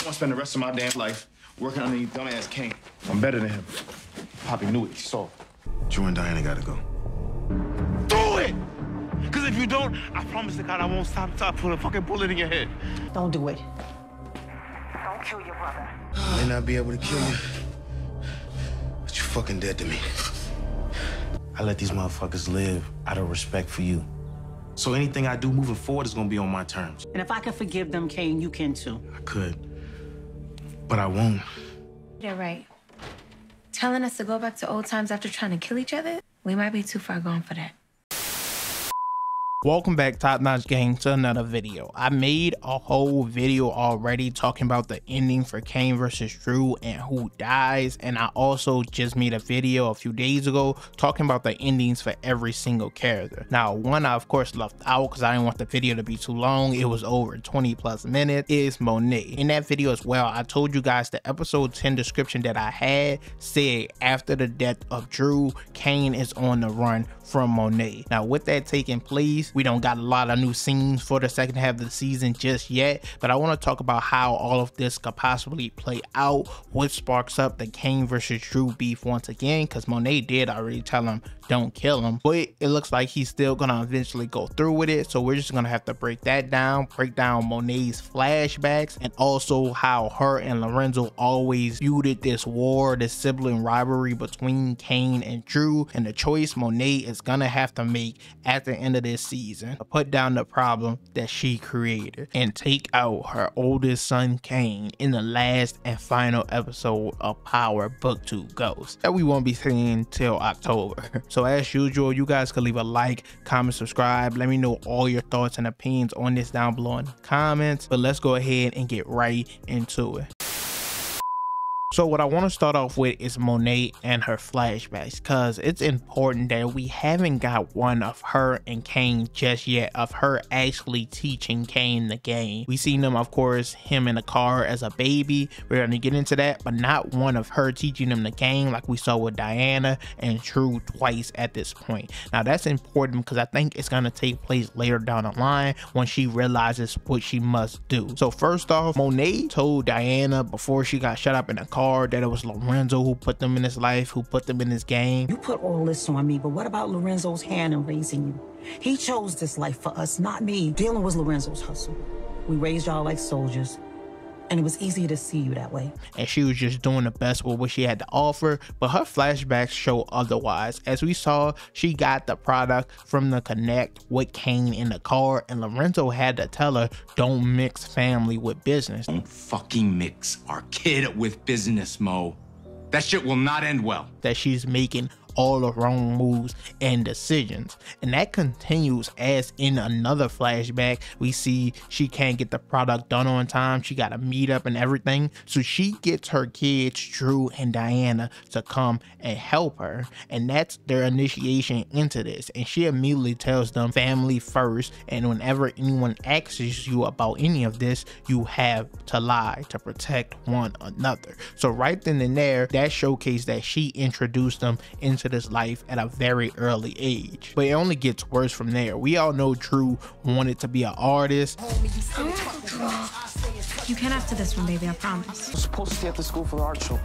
want to spend the rest of my damn life working underneath dumbass Kane. I'm better than him. Poppy knew it. He saw. Drew and Diana gotta go. Do it! Because if you don't, I promise to God I won't stop until I put a fucking bullet in your head. Don't do it. Don't kill your brother. I may not be able to kill you, but you're fucking dead to me. I let these motherfuckers live out of respect for you. So anything I do moving forward is gonna be on my terms. And if I can forgive them, Kane, you can too. I could, but I won't. You're right. Telling us to go back to old times after trying to kill each other? We might be too far gone for that. Welcome back, Top Notch Gang, to another video. I made a whole video already talking about the ending for Kane versus Drew and who dies, and I also just made a video a few days ago talking about the endings for every single character. Now, one I of course left out because I didn't want the video to be too long. It was over 20+ minutes. Is Monet. In that video as well, I told you guys the episode 10 description that I had said after the death of Drew, Kane is on the run from Monet. Now, with that taking place, we don't got a lot of new scenes for the second half of the season just yet, but I want to talk about how all of this could possibly play out, what sparks up the Kane versus Drew beef once again, because Monet did already tell him don't kill him, but it looks like he's still gonna eventually go through with it. So we're just gonna have to break that down, break down Monet's flashbacks, and also how her and Lorenzo always feuded this war, this sibling rivalry between Kane and Drew, and the choice Monet is gonna have to make at the end of this season to put down the problem that she created and take out her oldest son Kane in the last and final episode of Power Book 2 Ghost that we won't be seeing till October. So as usual, you guys can leave a like, comment, subscribe. Let me know all your thoughts and opinions on this down below in the comments. But let's go ahead and get right into it. So what I want to start off with is Monet and her flashbacks, because it's important that we haven't got one of her and Kane just yet, of her actually teaching Kane the game. We seen them, of course, him in the car as a baby. We're going to get into that, but not one of her teaching him the game like we saw with Diana and Drew twice at this point. Now that's important because I think it's going to take place later down the line when she realizes what she must do. So first off, Monet told Diana before she got shut up in the car that it was Lorenzo who put them in his life, who put them in his game. You put all this on me, but what about Lorenzo's hand in raising you? He chose this life for us, not me. Dealing was Lorenzo's hustle. We raised y'all like soldiers, and it was easy to see you that way. And she was just doing the best with what she had to offer, but her flashbacks show otherwise. As we saw, she got the product from the connect with Kane in the car, and Lorenzo had to tell her, don't mix family with business. Don't fucking mix our kid with business, Mo. That shit will not end well. That she's making all the wrong moves and decisions, and that continues as in another flashback we see she can't get the product done on time. She got a meetup and everything, so she gets her kids Drew and Diana to come and help her, and that's their initiation into this. And she immediately tells them family first, and whenever anyone asks you about any of this, you have to lie to protect one another. So right then and there, that showcased that she introduced them into this life at a very early age. But it only gets worse from there. We all know Drew wanted to be an artist. You can't after this one, baby, I promise. I'm supposed to stay at the school for the art show.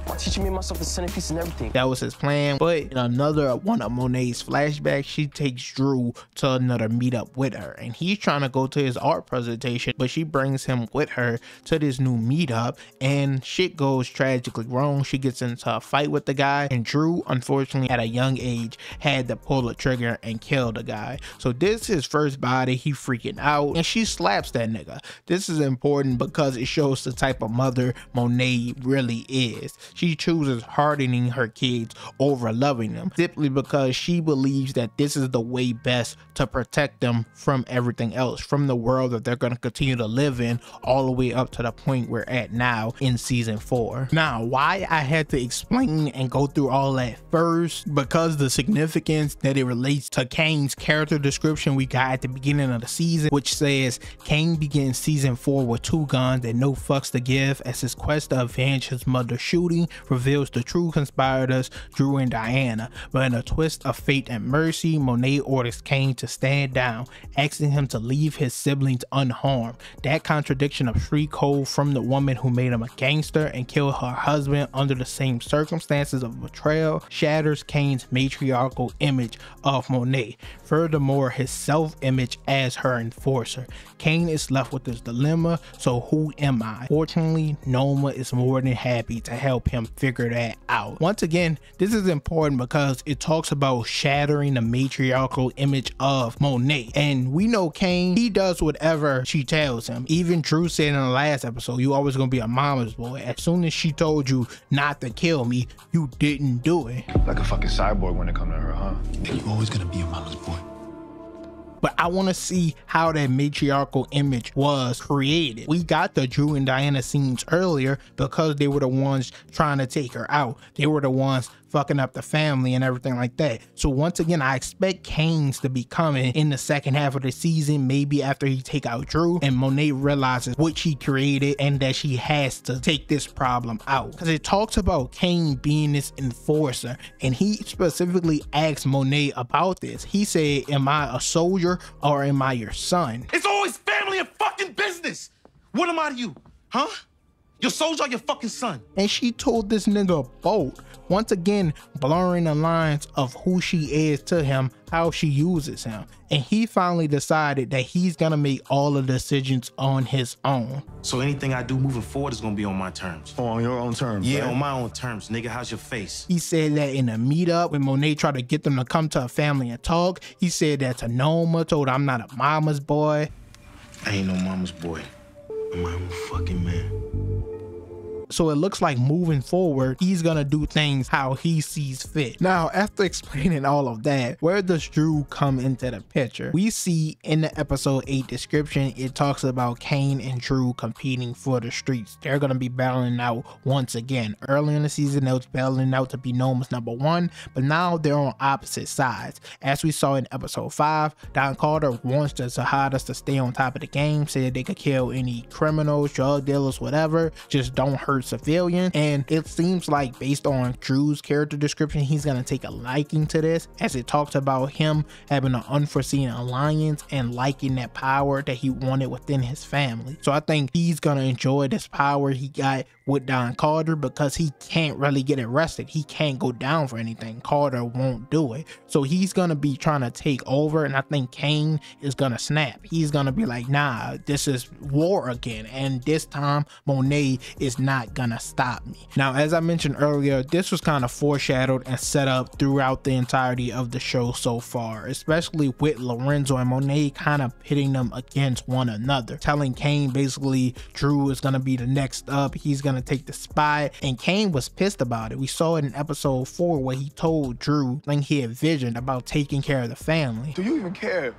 I'm teaching me myself the centerpiece and everything. That was his plan. But in another one of Monet's flashbacks, she takes Drew to another meetup with her, and he's trying to go to his art presentation, but she brings him with her to this new meetup, and shit goes tragically wrong. She gets into a fight with the guy, and Drew, unfortunately, at a young age, had to pull the trigger and kill the guy. So this is his first body. He freaking out, and she slaps that nigga. This is important because it shows the type of mother Monet really is. She chooses hardening her kids over loving them simply because she believes that this is the way best to protect them from everything else, from the world that they're going to continue to live in all the way up to the point we're at now in season 4. Now, why I had to explain and go through all that first first, because the significance that it relates to Kane's character description we got at the beginning of the season, which says Kane begins season 4 with 2 guns and no fucks to give as his quest to avenge his mother's shooting reveals the true conspirators, Drew and Diana. But in a twist of fate and mercy, Monet orders Kane to stand down, asking him to leave his siblings unharmed. That contradiction of street code from the woman who made him a gangster and killed her husband under the same circumstances of betrayal shatters Kane's matriarchal image of Monet. Furthermore, his self-image as her enforcer. Kane is left with this dilemma, so who am I? Fortunately, Noma is more than happy to help him figure that out. Once again, this is important because it talks about shattering the matriarchal image of Monet. And we know Kane, he does whatever she tells him. Even Drew said in the last episode, you always gonna be a mama's boy. As soon as she told you not to kill me, you didn't do it. Like a fucking cyborg when it comes to her, huh? And you always gonna be a mama's boy. But I want to see how that matriarchal image was created. We got the Drew and Diana scenes earlier because they were the ones trying to take her out. They were the ones fucking up the family and everything like that. So once again, I expect Kane's to be coming in the second half of the season, maybe after he take out Drew and Monet realizes what she created and that she has to take this problem out. Because it talks about Kane being this enforcer, and he specifically asked Monet about this. He said, am I a soldier or am I your son? It's always family and fucking business. What am I to you, huh? Your soldier or your fucking son? And she told this nigga both. Once again, blurring the lines of who she is to him, how she uses him. And he finally decided that he's gonna make all the decisions on his own. So anything I do moving forward is gonna be on my terms. Oh, on your own terms, Yeah, right? on my own terms, nigga. How's your face? He said that in a meetup when Monet tried to get them to come to a family and talk. He said that to Noma, told her I'm not a mama's boy. I ain't no mama's boy. I'm my own fucking man. So it looks like moving forward, he's gonna do things how he sees fit. Now, after explaining all of that, where does Drew come into the picture? We see in the episode 8 description, it talks about Kane and Drew competing for the streets. They're gonna be battling out once again. Early in the season, they was battling out to be Noma's #1, but now they're on opposite sides. As we saw in episode 5, Don Carter wants the Tejedas to stay on top of the game, said they could kill any criminals, drug dealers, whatever, just don't hurt civilian. And it seems like based on Drew's character description, he's gonna take a liking to this, as it talks about him having an unforeseen alliance and liking that power that he wanted within his family. So I think he's gonna enjoy this power he got with Don Carter because he can't really get arrested. He can't go down for anything. Carter won't do it. So he's gonna be trying to take over, and I think Kane is gonna snap. He's gonna be like, nah, this is war again, and this time Monet is not gonna stop me. Now, as I mentioned earlier, this was kind of foreshadowed and set up throughout the entirety of the show so far, especially with Lorenzo and Monet kind of pitting them against one another, telling Kane basically Drew is gonna be the next up, he's gonna take the spot, and Kane was pissed about it. We saw it in episode 4 where he told Drew like he had visioned about taking care of the family. Do you even care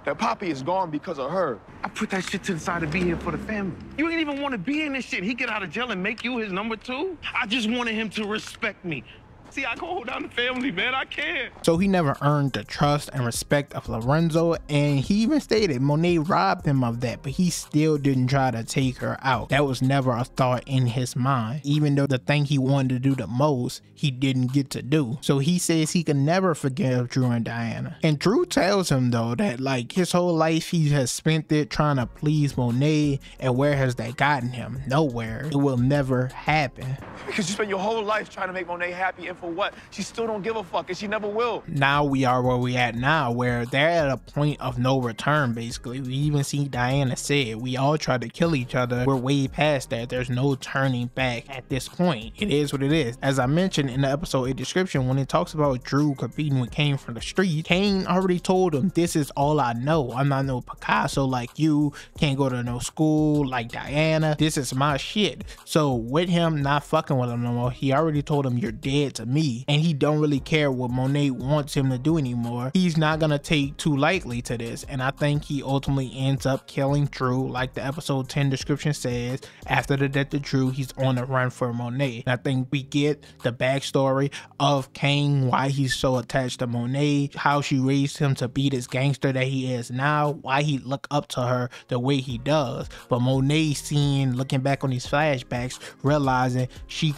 that Poppy is gone because of her? I put that shit to the side to be here for the family. You ain't even want to be in this shit. He get out of jail and make you his #2? I just wanted him to respect me. See, I can hold down the family, man. I can. So he never earned the trust and respect of Lorenzo, and he even stated Monet robbed him of that, but he still didn't try to take her out. That was never a thought in his mind, even though the thing he wanted to do the most, he didn't get to do. So he says he can never forgive Drew and Diana. And Drew tells him though that like his whole life he has spent it trying to please Monet, and where has that gotten him? Nowhere. It will never happen. Because you spent your whole life trying to make Monet happy, and for what? She still don't give a fuck, and she never will. Now we are where we at now, where they're at a point of no return, basically. We even see Diana say it. We all try to kill each other. We're way past that. There's no turning back at this point. It is what it is. As I mentioned in the episode 8 description, when it talks about Drew competing with Kane from the street, Kane already told him, this is all I know. I'm not no Picasso like you. Can't go to no school like Diana. This is my shit. So with him not fucking with him no more, he already told him, you're dead to me, and he don't really care what Monet wants him to do anymore, he's not gonna take too lightly to this. And I think he ultimately ends up killing Drew, like the episode 10 description says. After the death of Drew, he's on the run for Monet. And I think we get the backstory of Kane, why he's so attached to Monet, how she raised him to be this gangster that he is now, why he look up to her the way he does. But Monet looking back on these flashbacks, realizing she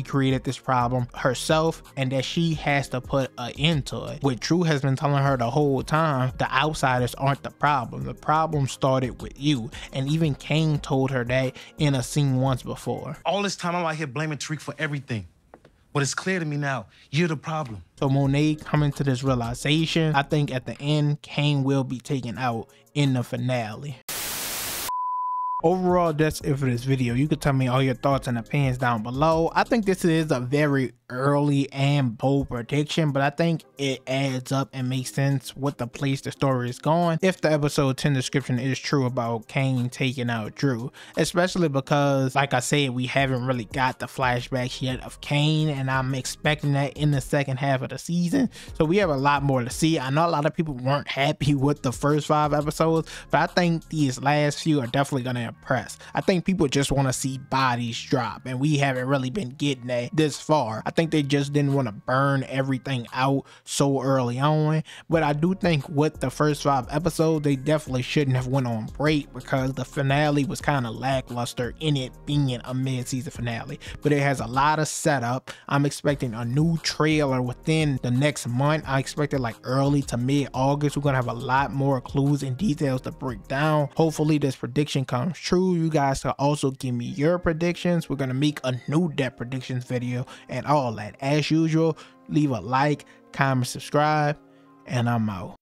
created this problem herself, and that she has to put an end to it. What Drew has been telling her the whole time, the outsiders aren't the problem. The problem started with you. And even Kane told her that in a scene once before. All this time I'm out here blaming Tariq for everything. But it's clear to me now, you're the problem. So Monet coming to this realization, I think at the end, Kane will be taken out in the finale. Overall, that's it for this video. You could tell me all your thoughts and opinions down below. I think this is a very early and bold prediction, but I think it adds up and makes sense with the place the story is going if the episode 10 description is true about Kane taking out Drew, especially because, like I said, we haven't really got the flashbacks yet of Kane, and I'm expecting that in the second half of the season. So we have a lot more to see. I know a lot of people weren't happy with the first 5 episodes, but I think these last few are definitely gonna impress. I think people just want to see bodies drop, and we haven't really been getting that this far. I think they just didn't want to burn everything out so early on, but I do think with the first 5 episodes, they definitely shouldn't have went on break, because the finale was kind of lackluster in it being a mid-season finale. But it has a lot of setup. I'm expecting a new trailer within the next month. I expect it like early to mid-August. We're gonna have a lot more clues and details to break down. Hopefully this prediction comes true. You guys can also give me your predictions. We're gonna make a new depth predictions video and all that. As usual, leave a like, comment, subscribe, and I'm out.